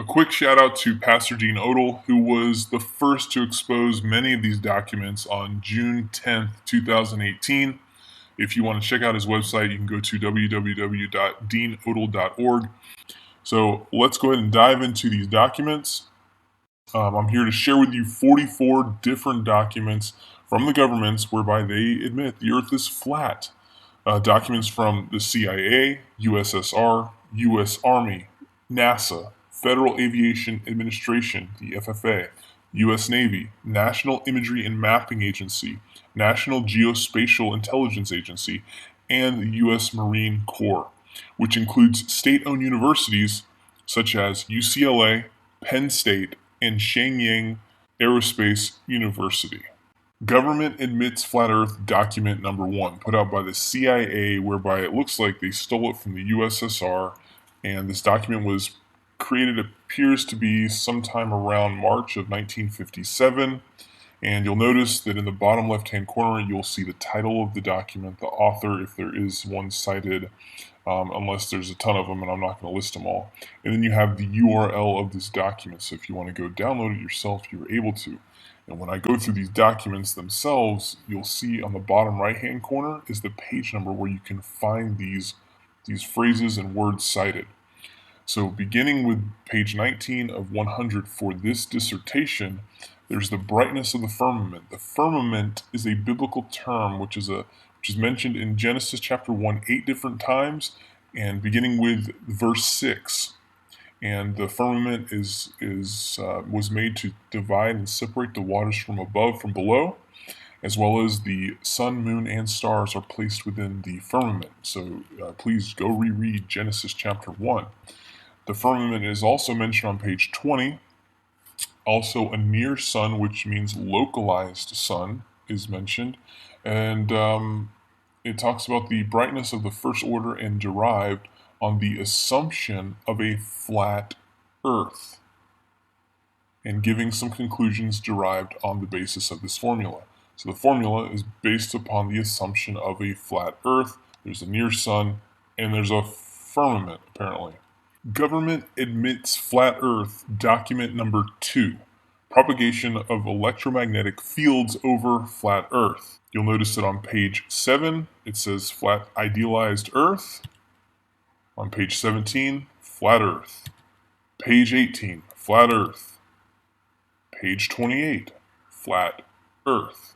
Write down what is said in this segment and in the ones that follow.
A quick shout out to Pastor Dean Odell, who was the first to expose many of these documents on June 10th, 2018. If you want to check out his website, you can go to www.deanodell.org. So let's go ahead and dive into these documents. I'm here to share with you 44 different documents from the governments whereby they admit the Earth is flat. Documents from the CIA, USSR, US Army, NASA, Federal Aviation Administration, the FFA, US Navy, National Imagery and Mapping Agency, National Geospatial Intelligence Agency, and the US Marine Corps, which includes state-owned universities such as UCLA, Penn State, and Shenyang Aerospace University. Government admits flat Earth document number 1, put out by the CIA, whereby it looks like they stole it from the USSR, and this document was created, appears to be sometime around March of 1957, and you'll notice that in the bottom left-hand corner you'll see the title of the document, the author, if there is one cited, unless there's a ton of them, and I'm not going to list them all. And then you have the URL of this document, so if you want to go download it yourself, you're able to. And when I go through these documents themselves, you'll see on the bottom right-hand corner is the page number where you can find these phrases and words cited. So beginning with page 19 of 100 for this dissertation, there's the brightness of the firmament. The firmament is a biblical term which is mentioned in Genesis chapter 1 8 different times, and beginning with verse 6. And the firmament was made to divide and separate the waters from above from below, as well as the sun, moon, and stars are placed within the firmament. So please go reread Genesis chapter 1. The firmament is also mentioned on page 20. Also, a near sun, which means localized sun, is mentioned. And it talks about the brightness of the first order and derived on the assumption of a flat Earth, and giving some conclusions derived on the basis of this formula. So the formula is based upon the assumption of a flat Earth. There's a near sun, and there's a firmament, apparently. Government admits flat Earth document number 2, propagation of electromagnetic fields over flat Earth. You'll notice that on page 7, it says flat idealized Earth. On page 17, flat Earth. Page 18, flat Earth. Page 28, flat Earth.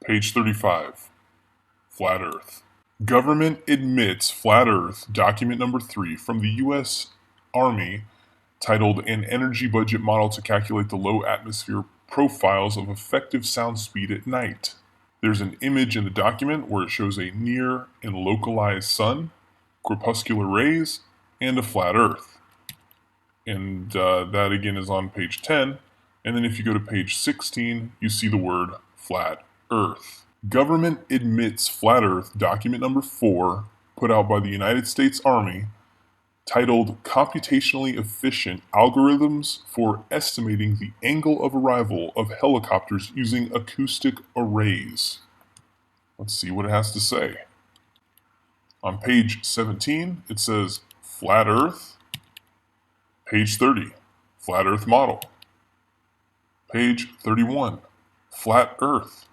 Page 35, flat Earth. Government admits flat Earth document number 3 from the US Army, titled An Energy Budget Model to Calculate the Low Atmosphere Profiles of Effective Sound Speed at Night. There's an image in the document where it shows a near and localized sun, corpuscular rays, and a flat Earth. And that again is on page 10. And then if you go to page 16, you see the word flat Earth. Government admits flat Earth document number 4, put out by the United States Army, titled Computationally Efficient Algorithms for Estimating the Angle of Arrival of Helicopters Using Acoustic Arrays. Let's see what it has to say. On page 17, it says flat Earth. Page 30, flat Earth model. Page 31, flat Earth.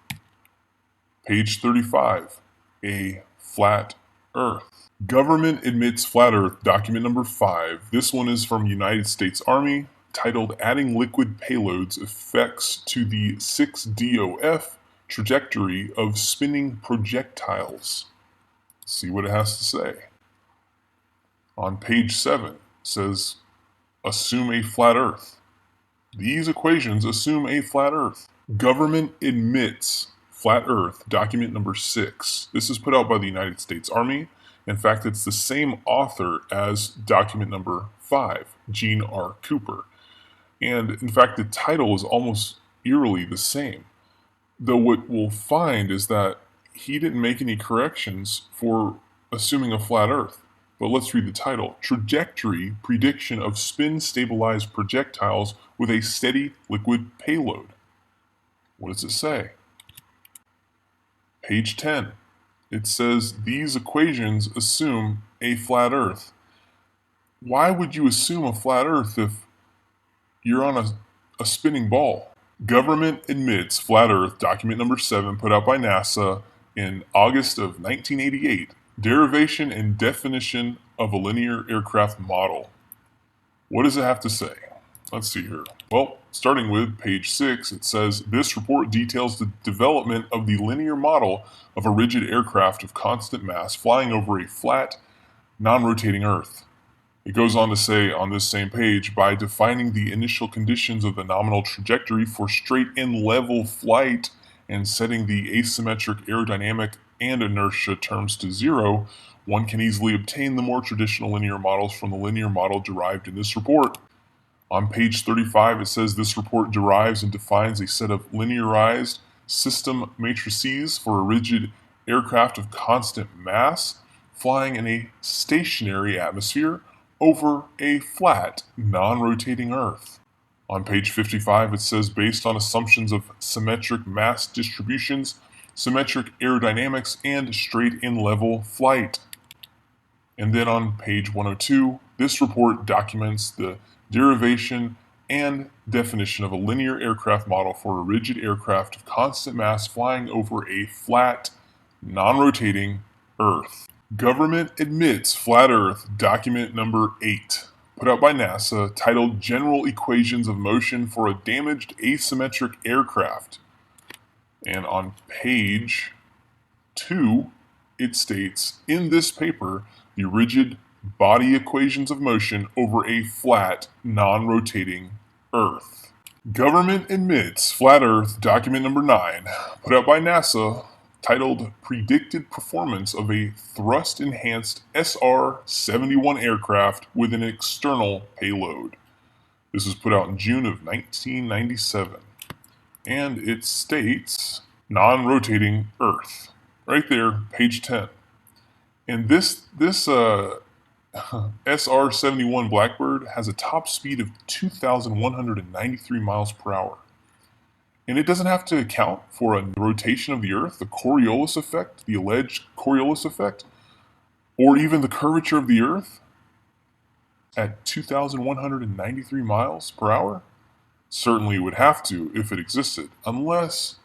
Page 35, a flat Earth. Government admits flat Earth document number 5. This one is from United States Army, titled Adding Liquid Payloads Effects to the 6DOF Trajectory of Spinning Projectiles. Let's see what it has to say. On page 7, it says, assume a flat Earth. These equations assume a flat Earth. Government admits flat Earth, document number 6. This is put out by the United States Army. In fact, it's the same author as document number 5, Gene R. Cooper. And in fact, the title is almost eerily the same. Though what we'll find is that he didn't make any corrections for assuming a flat Earth. But let's read the title. Trajectory Prediction of Spin-Stabilized Projectiles with a Steady Liquid Payload. What does it say? Page 10. It says these equations assume a flat Earth. Why would you assume a flat Earth if you're on a spinning ball? Government admits flat Earth, document number 7, put out by NASA in August of 1988. Derivation and definition of a linear aircraft model. What does it have to say? Let's see here. Well, starting with page 6, it says this report details the development of the linear model of a rigid aircraft of constant mass flying over a flat, non-rotating Earth. It goes on to say on this same page, by defining the initial conditions of the nominal trajectory for straight and level flight and setting the asymmetric aerodynamic and inertia terms to 0, one can easily obtain the more traditional linear models from the linear model derived in this report. On page 35, it says this report derives and defines a set of linearized system matrices for a rigid aircraft of constant mass flying in a stationary atmosphere over a flat, non-rotating Earth. On page 55, it says based on assumptions of symmetric mass distributions, symmetric aerodynamics, and straight and level flight. And then on page 102, this report documents the derivation and definition of a linear aircraft model for a rigid aircraft of constant mass flying over a flat, non-rotating Earth. Government admits flat Earth, document number 8, put out by NASA, titled General Equations of Motion for a Damaged Asymmetric Aircraft. And on page 2, it states, in this paper, the rigid body equations of motion over a flat, non-rotating Earth. Government admits flat Earth, document number 9, put out by NASA, titled Predicted Performance of a Thrust-Enhanced SR-71 Aircraft with an External Payload. This was put out in June of 1997. And it states non-rotating Earth. Right there, page 10. And this SR-71 Blackbird has a top speed of 2,193 miles per hour. And it doesn't have to account for a rotation of the Earth, the Coriolis effect, the alleged Coriolis effect, or even the curvature of the Earth at 2,193 miles per hour. Certainly it would have to if it existed, unless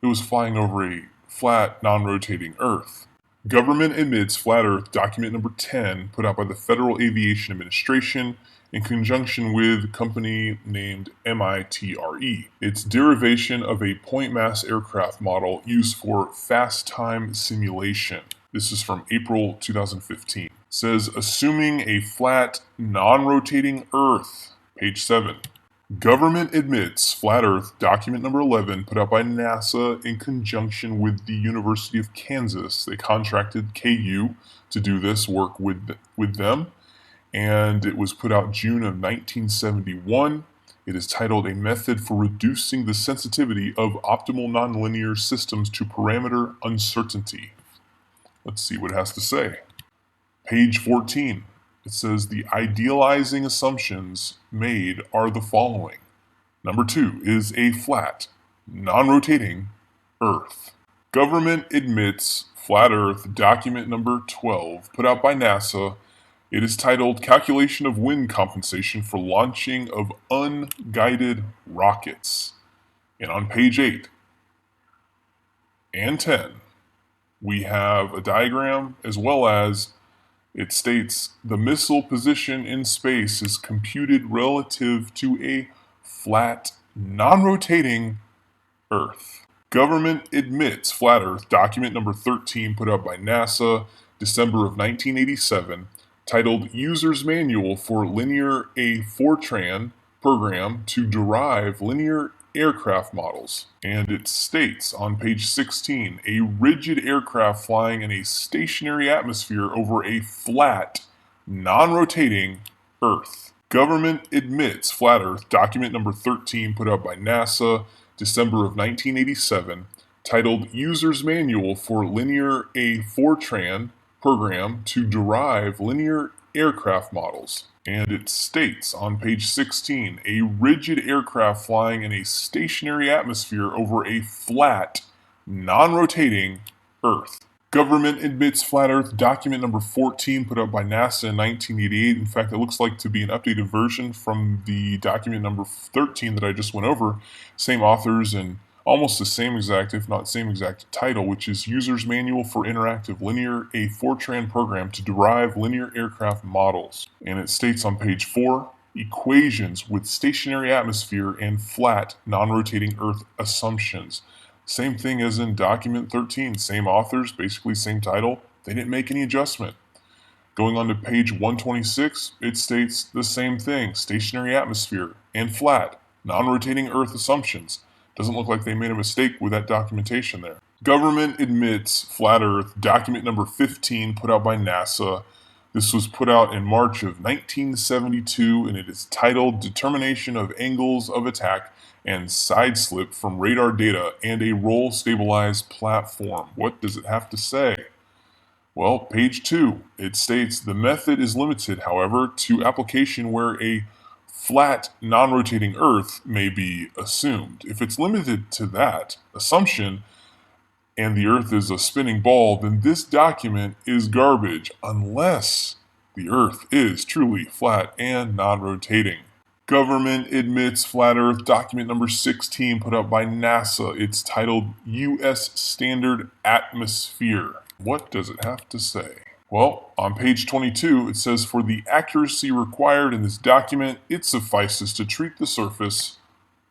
it was flying over a flat, non-rotating Earth. Government admits flat Earth, document number 10, put out by the Federal Aviation Administration in conjunction with a company named MITRE. It's derivation of a point mass aircraft model used for fast time simulation. This is from April 2015. It says, assuming a flat, non-rotating Earth, page 7. Government admits flat Earth, document number 11, put out by NASA in conjunction with the University of Kansas. They contracted KU to do this work with them, and it was put out June of 1971. It is titled A Method for Reducing the Sensitivity of Optimal Nonlinear Systems to Parameter Uncertainty. Let's see what it has to say. Page 14. It says the idealizing assumptions made are the following. Number 2 is a flat, non-rotating Earth. Government admits flat Earth, document number 12, put out by NASA. It is titled Calculation of Wind Compensation for Launching of Unguided Rockets. And on page 8 and 10, we have a diagram as well as it states the missile position in space is computed relative to a flat, non-rotating Earth. Government admits flat Earth, document number 13, put out by NASA, December of 1987, titled User's Manual for Linear A Fortran Program to Derive Linear Aircraft Models. And it states on page 16, a rigid aircraft flying in a stationary atmosphere over a flat, non-rotating Earth. Government admits flat Earth, document number 13, put out by NASA, December of 1987, titled User's Manual for Linear A Fortran Program to Derive Linear Aircraft Models. And it states on page 16, a rigid aircraft flying in a stationary atmosphere over a flat, non-rotating Earth. Government admits flat Earth document number 14 put out by NASA in 1988. In fact, it looks like to be an updated version from the document number 13 that I just went over. Same authors and almost the same exact, if not same exact title, which is User's Manual for Interactive Linear, a Fortran program to derive linear aircraft models. And it states on page 4, equations with stationary atmosphere and flat, non-rotating Earth assumptions. Same thing as in document 13, same authors, basically same title. They didn't make any adjustment. Going on to page 126, it states the same thing, stationary atmosphere and flat, non-rotating Earth assumptions. Doesn't look like they made a mistake with that documentation there. Government admits flat Earth, document number 15 put out by NASA. This was put out in March of 1972 and it is titled Determination of Angles of Attack and Side Slip from Radar Data and a Roll Stabilized Platform. What does it have to say? Well, page 2, it states the method is limited, however, to application where a flat, non-rotating Earth may be assumed. If it's limited to that assumption and the Earth is a spinning ball, then this document is garbage unless the Earth is truly flat and non-rotating. Government admits flat Earth document number 16 put out by NASA. It's titled U.S. Standard Atmosphere. What does it have to say? Well, on page 22, it says for the accuracy required in this document, it suffices to treat the surface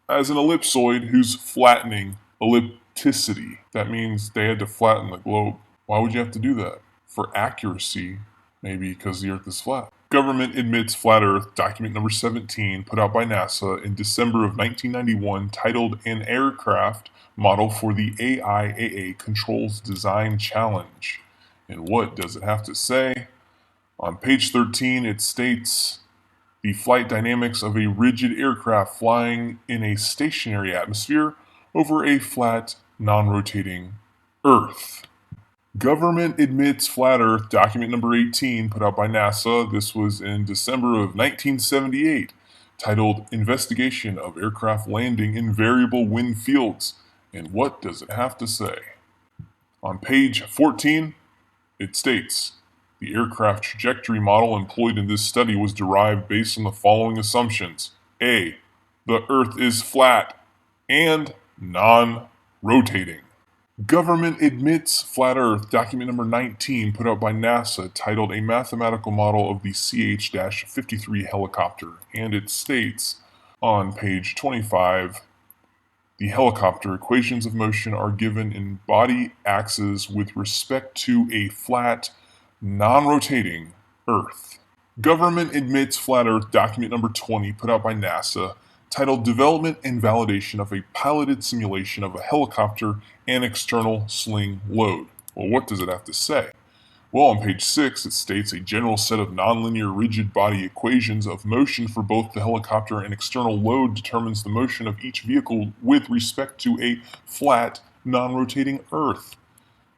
as an ellipsoid whose flattening ellipticity. That means they had to flatten the globe. Why would you have to do that? For accuracy, maybe because the Earth is flat. Government admits flat Earth document number 17 put out by NASA in December of 1991 titled An Aircraft Model for the AIAA Controls Design Challenge. And what does it have to say? On page 13 it states the flight dynamics of a rigid aircraft flying in a stationary atmosphere over a flat, non-rotating Earth. Government admits flat Earth document number 18 put out by NASA. This was in December of 1978, titled Investigation of Aircraft Landing in Variable Wind Fields. And what does it have to say? On page 14, it states, the aircraft trajectory model employed in this study was derived based on the following assumptions. A. The Earth is flat and non-rotating. Government admits flat Earth document number 19 put out by NASA titled A Mathematical Model of the CH-53 Helicopter, and it states on page 25, the helicopter equations of motion are given in body axes with respect to a flat, non-rotating Earth. Government admits flat Earth document number 20 put out by NASA titled Development and Validation of a Piloted Simulation of a Helicopter and External Sling Load. Well, what does it have to say? Well, on page 6, it states a general set of nonlinear rigid body equations of motion for both the helicopter and external load determines the motion of each vehicle with respect to a flat, non-rotating Earth.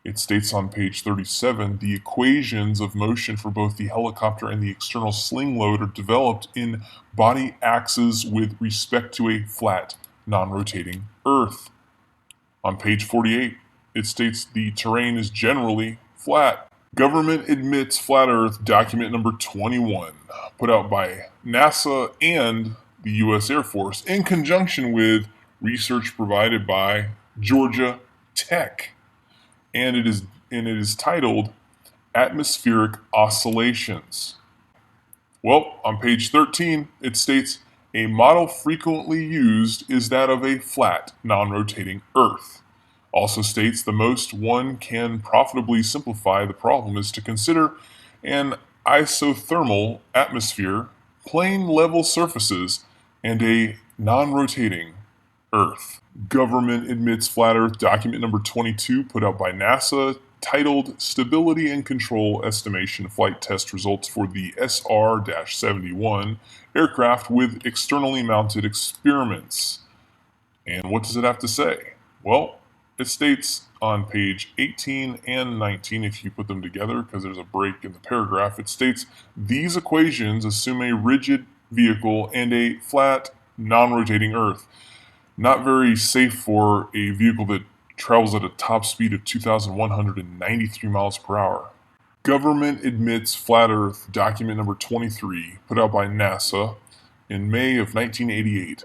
It states on page 37, the equations of motion for both the helicopter and the external sling load are developed in body axes with respect to a flat, non-rotating Earth. On page 48, it states the terrain is generally flat. Government admits flat Earth document number 21, put out by NASA and the U.S. Air Force in conjunction with research provided by Georgia Tech. And it is titled Atmospheric Oscillations. Well, on page 13, it states a model frequently used is that of a flat, non-rotating Earth. Also states the most one can profitably simplify the problem is to consider an isothermal atmosphere, plane level surfaces, and a non-rotating Earth. Government admits flat Earth document number 22 put out by NASA titled Stability and Control Estimation Flight Test Results for the SR-71 aircraft with externally mounted experiments. And what does it have to say? Well, it states on page 18 and 19, if you put them together, because there's a break in the paragraph, it states these equations assume a rigid vehicle and a flat, non-rotating Earth. Not very safe for a vehicle that travels at a top speed of 2,193 miles per hour. Government admits flat Earth, document number 23, put out by NASA in May of 1988,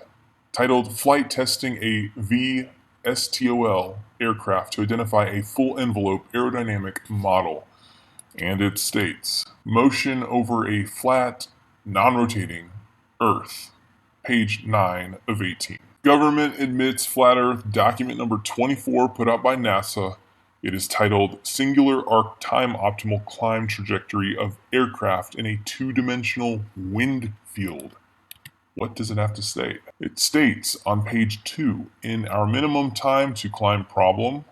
titled Flight Testing a VSTOL Aircraft to Identify a Full Envelope Aerodynamic Model. And it states, motion over a flat, non-rotating Earth, page 9 of 18. Government admits flat Earth, document number 24, put out by NASA. It is titled Singular Arc Time Optimal Climb Trajectory of Aircraft in a Two-Dimensional Wind Field. What does it have to state? It states on page 2, in our minimum time to climb problem,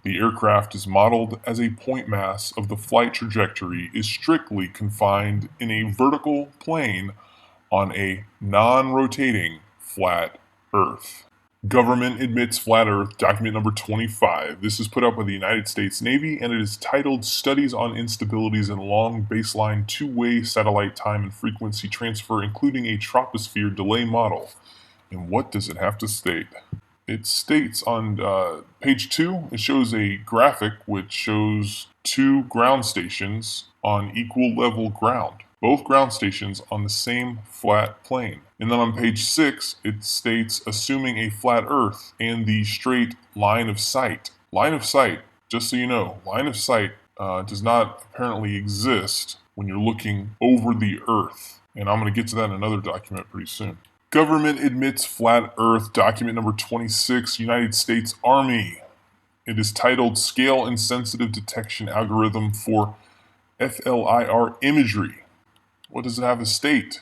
the aircraft is modeled as a point mass of the flight trajectory is strictly confined in a vertical plane on a non-rotating flat Earth. Government admits flat Earth, document number 25. This is put out by the United States Navy, and it is titled Studies on Instabilities in Long Baseline Two-Way Satellite Time and Frequency Transfer, including a Troposphere Delay Model. And what does it have to state? It states on page 2, it shows a graphic which shows two ground stations on equal level ground. Both ground stations on the same flat plane. And then on page 6, it states assuming a flat Earth and the straight line of sight. Line of sight, just so you know, line of sight does not apparently exist when you're looking over the Earth. And I'm going to get to that in another document pretty soon. Government admits flat Earth, document number 26, United States Army. It is titled Scale and Sensitive Detection Algorithm for FLIR Imagery. What does it have to state?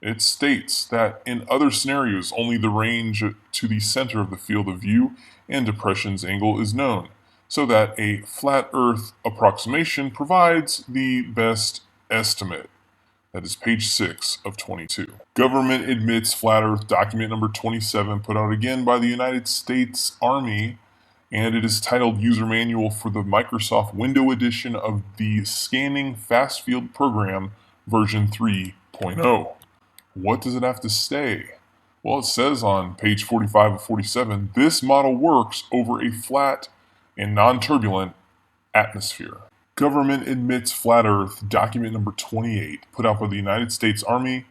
It states that in other scenarios, only the range to the center of the field of view and depression's angle is known, so that a flat Earth approximation provides the best estimate. That is page 6 of 22. Government admits flat Earth, document number 27, put out again by the United States Army, and it is titled User Manual for the Microsoft Windows edition of the Scanning Fast Field Program version 3.0. What does it have to say? Well, it says on page 45 of 47, this model works over a flat and non-turbulent atmosphere. Government admits flat Earth, document number 28, put out by the United States Army,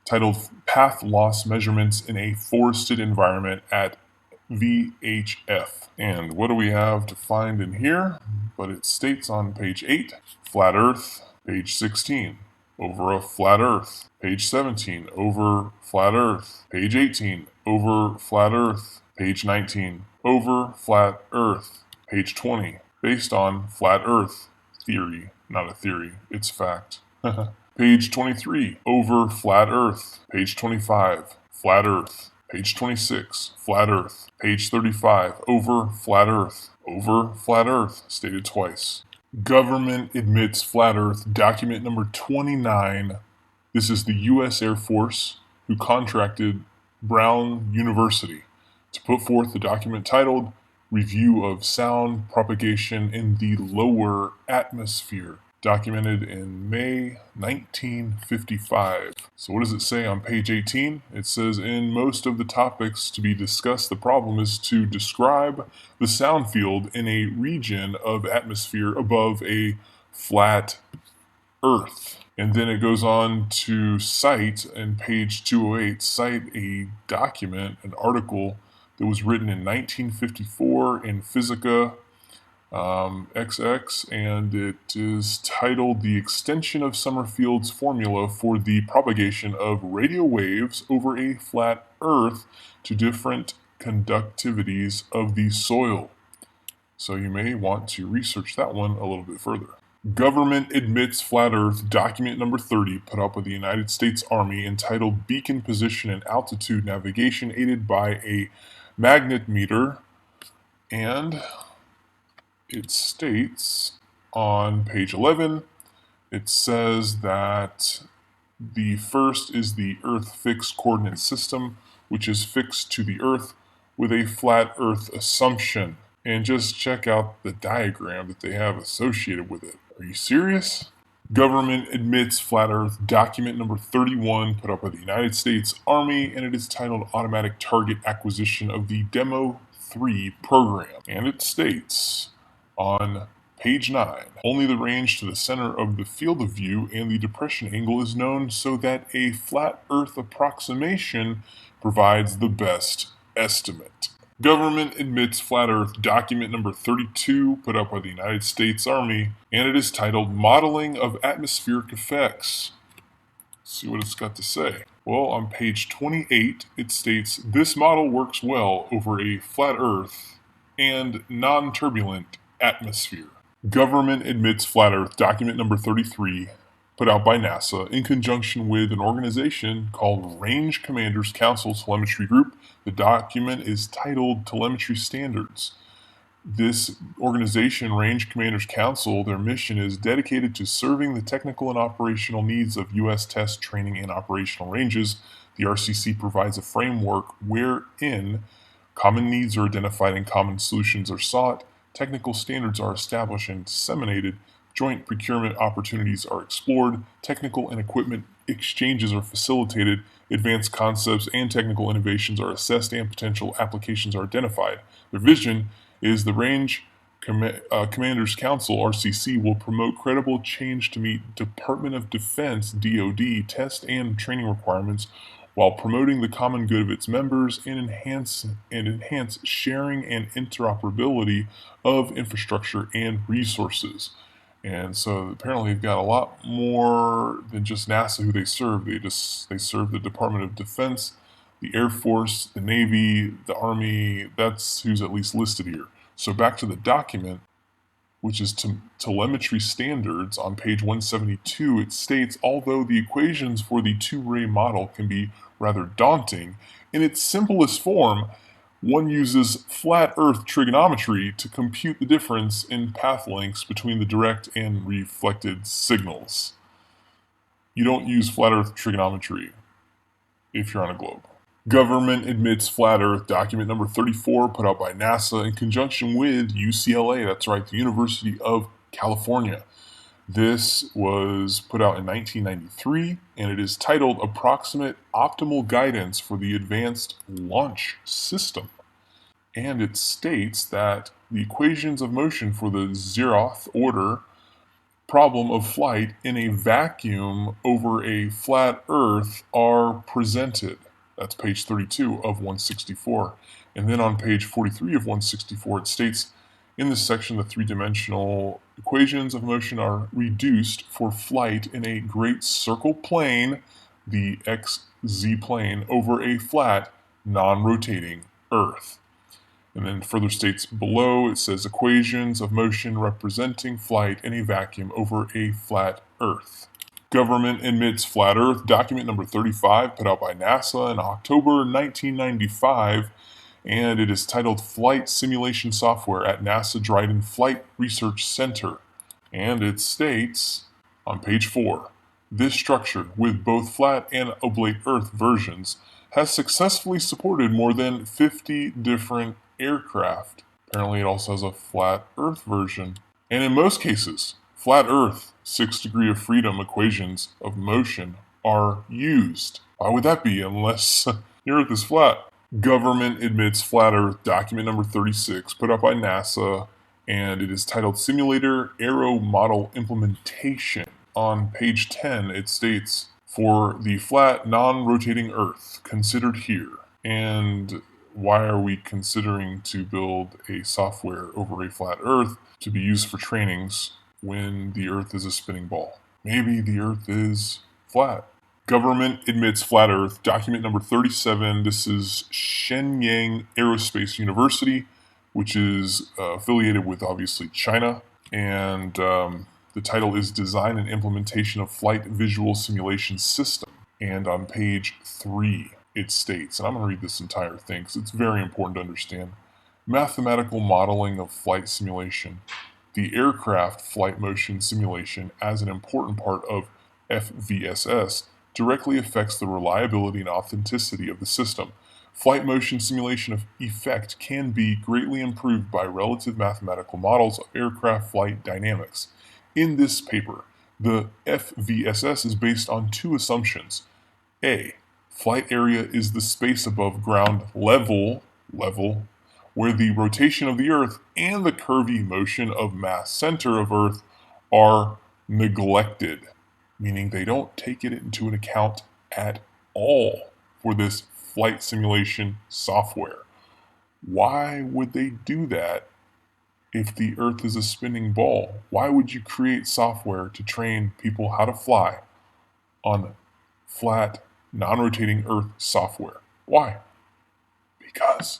titled Path Loss Measurements in a Forested Environment at VHF. And what do we have to find in here? But it states on page 8, flat Earth, page 16, over a flat Earth, page 17, over flat Earth, page 18, over flat Earth, page 19, over flat Earth, page 20, based on flat Earth theory, not a theory, it's fact. Page 23, over flat Earth. Page 25, flat Earth. Page 26, flat Earth. Page 35, over flat Earth. Over flat Earth, stated twice. Government admits flat Earth, document number 29. This is the U.S. Air Force who contracted Brown University to put forth the document titled Review of Sound Propagation in the Lower Atmosphere, documented in May 1955. So what does it say on page 18? It says, in most of the topics to be discussed, the problem is to describe the sound field in a region of atmosphere above a flat Earth. And then it goes on to cite, in page 208, cite a document, an article that was written in 1954 in Physica XX, and it is titled The Extension of Summerfield's Formula for the Propagation of Radio Waves Over a Flat Earth to Different Conductivities of the Soil. So you may want to research that one a little bit further. Government admits flat Earth, document number 30, put out by the United States Army, entitled Beacon Position and Altitude Navigation Aided by a Magnetometer, and it states on page 11, it says that the first is the Earth Fixed Coordinate System, which is fixed to the Earth with a flat Earth assumption. And just check out the diagram that they have associated with it. Are you serious? Government admits flat Earth, document number 31, put out by the United States Army, and it is titled Automatic Target Acquisition of the Demo 3 program. And it states on page 9, only the range to the center of the field of view and the depression angle is known, so that a flat Earth approximation provides the best estimate. Government admits flat Earth document number 32 put out by the United States Army, and it is titled Modeling of Atmospheric Effects. Let's see what it's got to say. Well, on page 28, it states, this model works well over a flat Earth and non-turbulent atmosphere. Government admits flat Earth document number 33 put out by NASA in conjunction with an organization called Range Commanders Council Telemetry Group. The document is titled Telemetry Standards. This organization, Range Commanders Council, their mission is dedicated to serving the technical and operational needs of U.S. test, training, and operational ranges. The RCC provides a framework wherein common needs are identified and common solutions are sought, technical standards are established and disseminated, joint procurement opportunities are explored, technical and equipment exchanges are facilitated, advanced concepts and technical innovations are assessed, and potential applications are identified. Their vision is the Range Commanders Council, RCC, will promote credible change to meet Department of Defense, DoD, test and training requirements while promoting the common good of its members and enhance sharing and interoperability of infrastructure and resources. And so apparently they've got a lot more than just NASA who they serve. They serve the Department of Defense, the Air Force, the Navy, the Army. That's who's at least listed here. So back to the document, which is telemetry standards on page 172, it states, although the equations for the two-ray model can be rather daunting, in its simplest form, one uses flat Earth trigonometry to compute the difference in path lengths between the direct and reflected signals. You don't use flat Earth trigonometry if you're on a globe. Government admits flat Earth document number 34 put out by NASA in conjunction with UCLA, that's right, the University of California. This was put out in 1993, and it is titled Approximate Optimal Guidance for the Advanced Launch System. And it states that the equations of motion for the zeroth order problem of flight in a vacuum over a flat Earth are presented. That's page 32 of 164. And then on page 43 of 164, it states, in this section, the three-dimensional equations of motion are reduced for flight in a great circle plane, the XZ plane, over a flat, non-rotating Earth. And then further states below, it says equations of motion representing flight in a vacuum over a flat Earth. Government admits flat Earth document number 35 put out by NASA in October 1995, and it is titled Flight Simulation Software at NASA Dryden Flight Research Center. And it states on page 4, this structure, with both flat and oblate Earth versions, has successfully supported more than 50 different aircraft. Apparently it also has a flat Earth version. And in most cases, flat Earth 6 degree of freedom equations of motion are used. Why would that be unless the Earth is flat? Government admits flat Earth document number 36 put out by NASA, and it is titled Simulator Aero Model Implementation. On page 10, it states, for the flat, non-rotating Earth considered here. And why are we considering to build a software over a flat Earth to be used for trainings when the Earth is a spinning ball? Maybe the Earth is flat. Government admits flat Earth document number 37. This is Shenyang Aerospace University, which is affiliated with obviously China. And the title is Design and Implementation of Flight Visual Simulation System. And on page 3, it states, and I'm going to read this entire thing because it's very important to understand, mathematical modeling of flight simulation. The aircraft flight motion simulation, as an important part of FVSS, directly affects the reliability and authenticity of the system. Flight motion simulation of effect can be greatly improved by relative mathematical models of aircraft flight dynamics. In this paper, the FVSS is based on two assumptions. A. Flight area is the space above ground level, where the rotation of the Earth and the curvy motion of mass center of Earth are neglected, meaning they don't take it into an account at all for this flight simulation software. Why would they do that if the Earth is a spinning ball? Why would you create software to train people how to fly on flat, non-rotating Earth software? Why? Because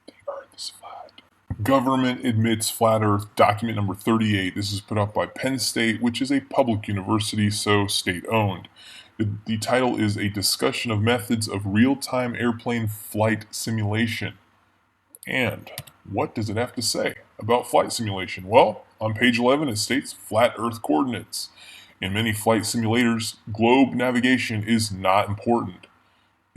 the Earth is flat. Government admits flat Earth, document number 38. This is put up by Penn State, which is a public university, so state-owned. The title is A Discussion of Methods of Real-Time Airplane Flight Simulation. And what does it have to say about flight simulation? Well, on page 11 it states flat Earth coordinates. In many flight simulators, globe navigation is not important.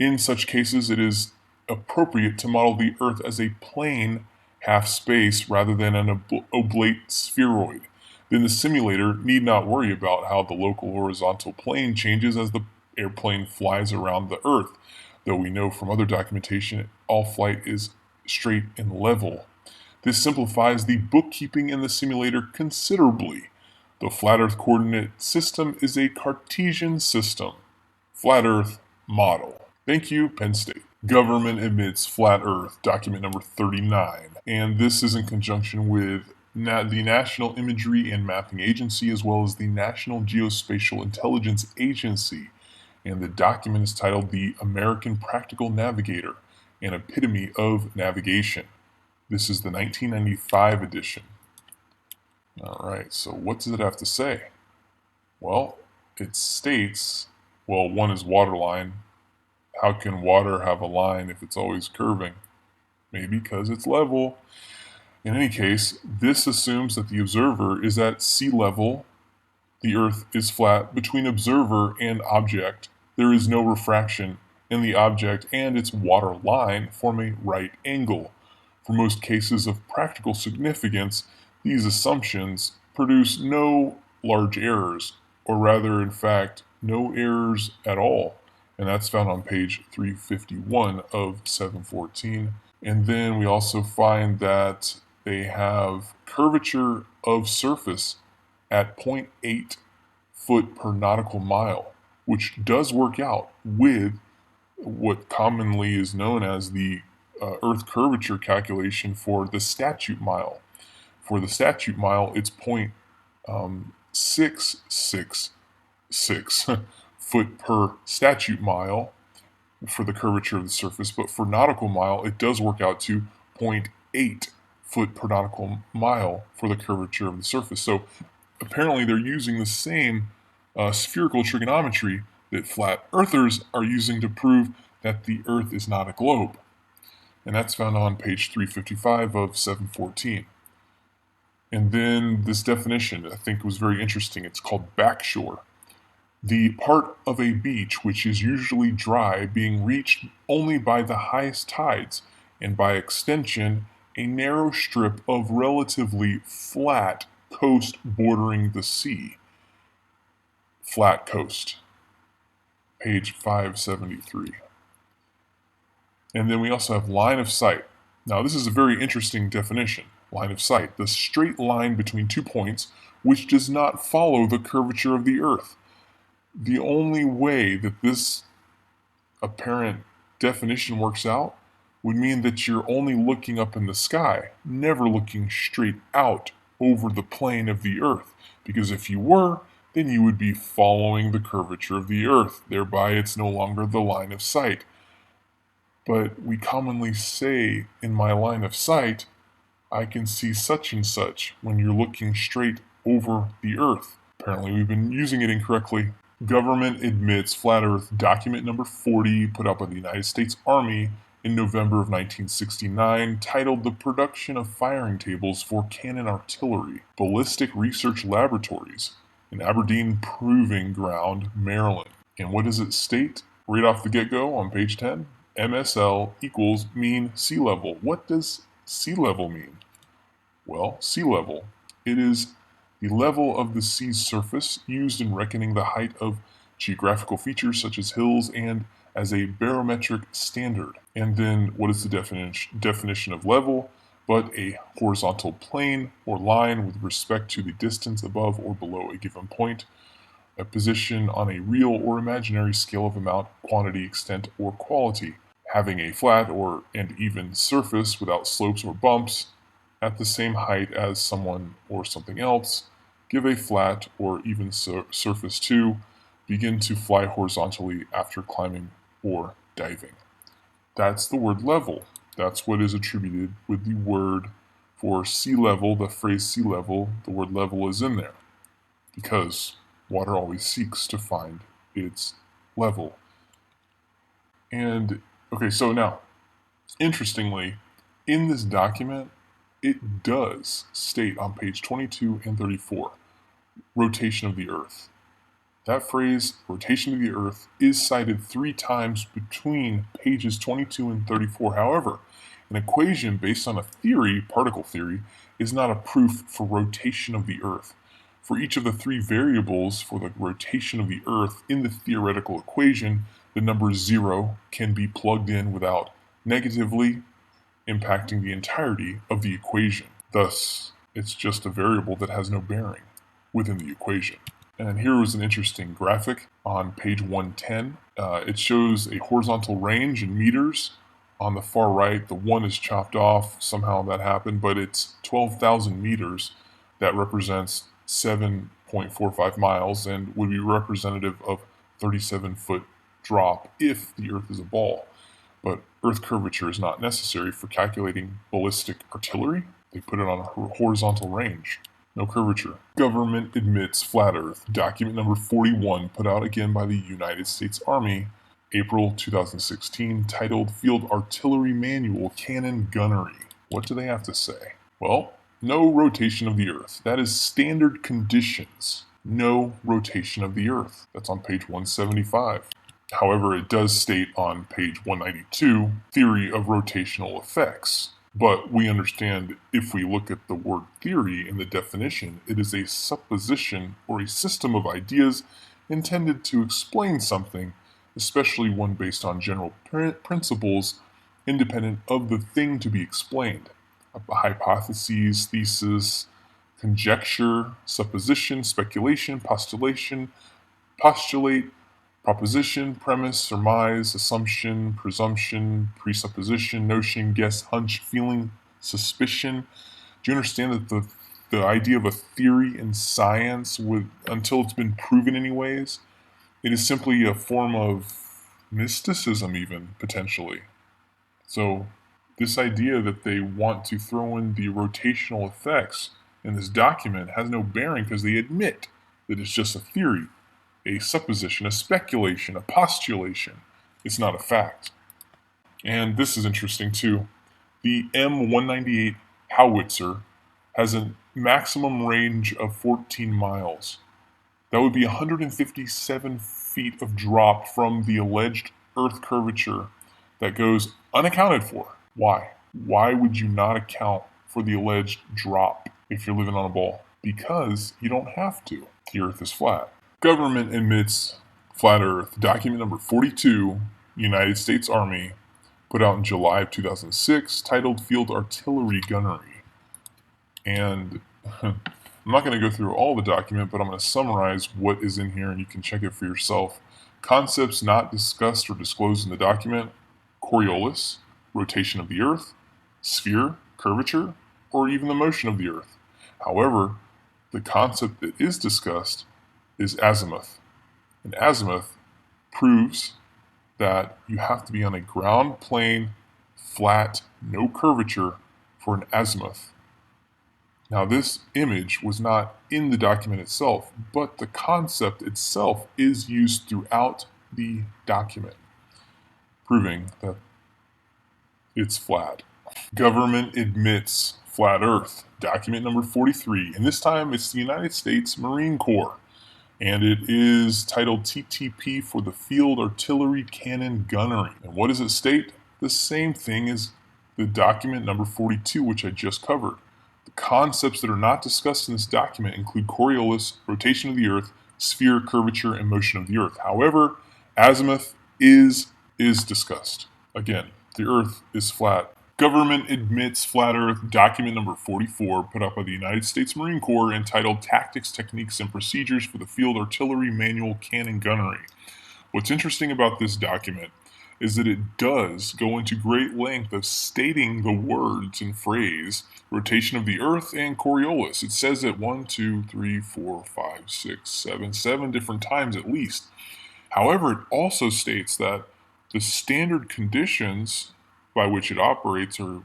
In such cases, it is appropriate to model the Earth as a plane half space rather than an oblate spheroid. Then the simulator need not worry about how the local horizontal plane changes as the airplane flies around the Earth, though we know from other documentation all flight is straight and level. This simplifies the bookkeeping in the simulator considerably. The flat Earth coordinate system is a Cartesian system. Flat Earth model. Thank you, Penn State. Government admits flat Earth, document number 39. And this is in conjunction with the National Imagery and Mapping Agency as well as the National Geospatial Intelligence Agency. And the document is titled The American Practical Navigator, an Epitome of Navigation. This is the 1995 edition. All right, so what does it have to say? Well, it states, well, one is waterline. How can water have a line if it's always curving? Maybe because it's level. In any case, this assumes that the observer is at sea level. The Earth is flat. Between observer and object, there is no refraction, and the object and its water line form a right angle. For most cases of practical significance, these assumptions produce no large errors, or rather, in fact, no errors at all. And that's found on page 351 of 714. And then we also find that they have curvature of surface at 0.8 foot per nautical mile, which does work out with what commonly is known as the Earth curvature calculation for the statute mile. For the statute mile, it's 0.666 foot per statute mile for the curvature of the surface, but for nautical mile, it does work out to 0.8 foot per nautical mile for the curvature of the surface. So apparently they're using the same spherical trigonometry that flat earthers are using to prove that the Earth is not a globe. And that's found on page 355 of 714. And then this definition, I think, was very interesting. It's called backshore. The part of a beach which is usually dry being reached only by the highest tides, and by extension, a narrow strip of relatively flat coast bordering the sea. Flat coast. Page 573. And then we also have line of sight. Now, this is a very interesting definition. Line of sight, the straight line between 2 points which does not follow the curvature of the Earth. The only way that this apparent definition works out would mean that you're only looking up in the sky, never looking straight out over the plane of the Earth. Because if you were, then you would be following the curvature of the Earth. Thereby, it's no longer the line of sight. But we commonly say, in my line of sight, I can see such and such when you're looking straight over the Earth. Apparently, we've been using it incorrectly. Government admits flat Earth, document number 40, put out by the United States Army in November of 1969, titled The Production of Firing Tables for Cannon Artillery, Ballistic Research Laboratories, in Aberdeen Proving Ground, Maryland. And what does it state right off the get-go on page 10? MSL equals mean sea level. What does sea level mean? Well, sea level. It is the level of the sea's surface used in reckoning the height of geographical features such as hills and as a barometric standard. And then what is the definition of level? but a horizontal plane or line with respect to the distance above or below a given point, a position on a real or imaginary scale of amount, quantity, extent, or quality, having a flat or and even surface without slopes or bumps, at the same height as someone or something else, give a flat or even surface to, begin to fly horizontally after climbing or diving. That's the word level. That's what is attributed with the word for sea level, the phrase sea level, the word level is in there because water always seeks to find its level. And okay, so now, interestingly, in this document, it does state on page 22 and 34 rotation of the Earth. That phrase, rotation of the Earth, is cited 3 times between pages 22 and 34. However, an equation based on a theory, particle theory, is not a proof for rotation of the Earth. For each of the 3 variables for the rotation of the Earth in the theoretical equation, the number 0 can be plugged in without negatively impacting the entirety of the equation. Thus, it's just a variable that has no bearing within the equation. And here was an interesting graphic on page 110. It shows a horizontal range in meters. On the far right, the 1 is chopped off. Somehow that happened, but it's 12,000 meters. That represents 7.45 miles and would be representative of 37-foot drop if the Earth is a ball. But Earth curvature is not necessary for calculating ballistic artillery. They put it on a horizontal range. No curvature. Government admits flat Earth. Document number 41, put out again by the United States Army, April 2016, titled Field Artillery Manual Cannon Gunnery. What do they have to say? Well, no rotation of the Earth. That is standard conditions. No rotation of the Earth. That's on page 175. However, it does state on page 192, theory of rotational effects. But we understand if we look at the word theory in the definition, it is a supposition or a system of ideas intended to explain something, especially one based on general principles independent of the thing to be explained. A hypothesis, thesis, conjecture, supposition, speculation, postulation, postulate, proposition, premise, surmise, assumption, presumption, presupposition, notion, guess, hunch, feeling, suspicion. Do you understand that the idea of a theory in science, until it's been proven anyways, it is simply a form of mysticism, even potentially. So this idea that they want to throw in the rotational effects in this document has no bearing because they admit that it's just a theory, a supposition, a speculation, a postulation. It's not a fact. And this is interesting too. The M198 howitzer has a maximum range of 14 miles. That would be 157 feet of drop from the alleged Earth curvature that goes unaccounted for. Why? Why would you not account for the alleged drop if you're living on a ball? Because you don't have to. The Earth is flat. Government admits flat Earth. Document number 42, United States Army, put out in July of 2006, titled Field Artillery Gunnery. And I'm not going to go through all the document, but I'm going to summarize what is in here and you can check it for yourself. Concepts not discussed or disclosed in the document: Coriolis, rotation of the Earth, sphere, curvature, or even the motion of the Earth. However, the concept that is discussed is azimuth. And azimuth proves that you have to be on a ground plane, flat, no curvature for an azimuth. Now, this image was not in the document itself, but the concept itself is used throughout the document, proving that it's flat. Government admits flat Earth. Document number 43, and this time it's the United States Marine Corps, and it is titled TTP for the Field Artillery Cannon Gunnery. And what does it state? The same thing as the document number 42, which I just covered. The concepts that are not discussed in this document include Coriolis, rotation of the Earth, sphere, curvature, and motion of the Earth. However, azimuth is discussed. Again, the Earth is flat Government admits flat Earth document number 44, put out by the United States Marine Corps, entitled Tactics, Techniques, and Procedures for the Field Artillery Manual Cannon Gunnery. What's interesting about this document is that it does go into great length of stating the words and phrase rotation of the Earth and Coriolis. It says it 7 different times at least. However, it also states that the standard conditions by which it operates or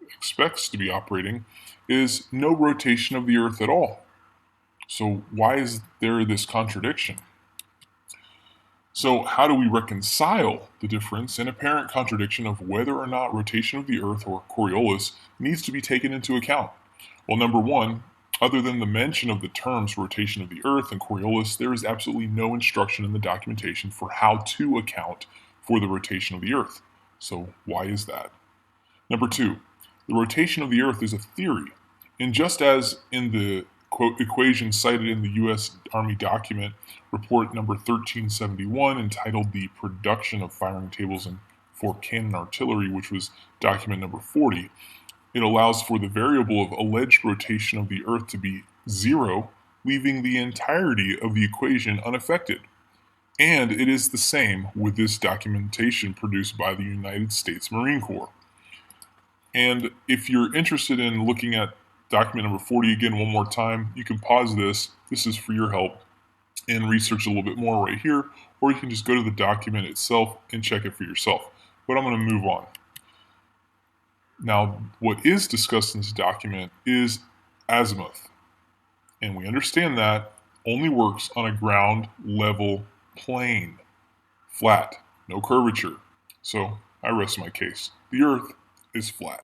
expects to be operating is no rotation of the Earth at all. So, why is there this contradiction? So, how do we reconcile the difference and apparent contradiction of whether or not rotation of the Earth or Coriolis needs to be taken into account? Well, number one, other than the mention of the terms rotation of the Earth and Coriolis, there is absolutely no instruction in the documentation for how to account for the rotation of the Earth. So, why is that? Number two, the rotation of the Earth is a theory. And just as in the quote equation cited in the U.S. Army document, report number 1371, entitled The Production of Firing Tables for Cannon Artillery, which was document number 40, it allows for the variable of alleged rotation of the Earth to be 0, leaving the entirety of the equation unaffected. And it is the same with this documentation produced by the United States Marine Corps. And if you're interested in looking at document number 40 again one more time, you can pause this. This is for your help and research a little bit more right here, or you can just go to the document itself and check it for yourself. But I'm going to move on. Now, what is discussed in this document is azimuth. And we understand that only works on a ground level plane, flat, no curvature. So I rest my case. The Earth is flat.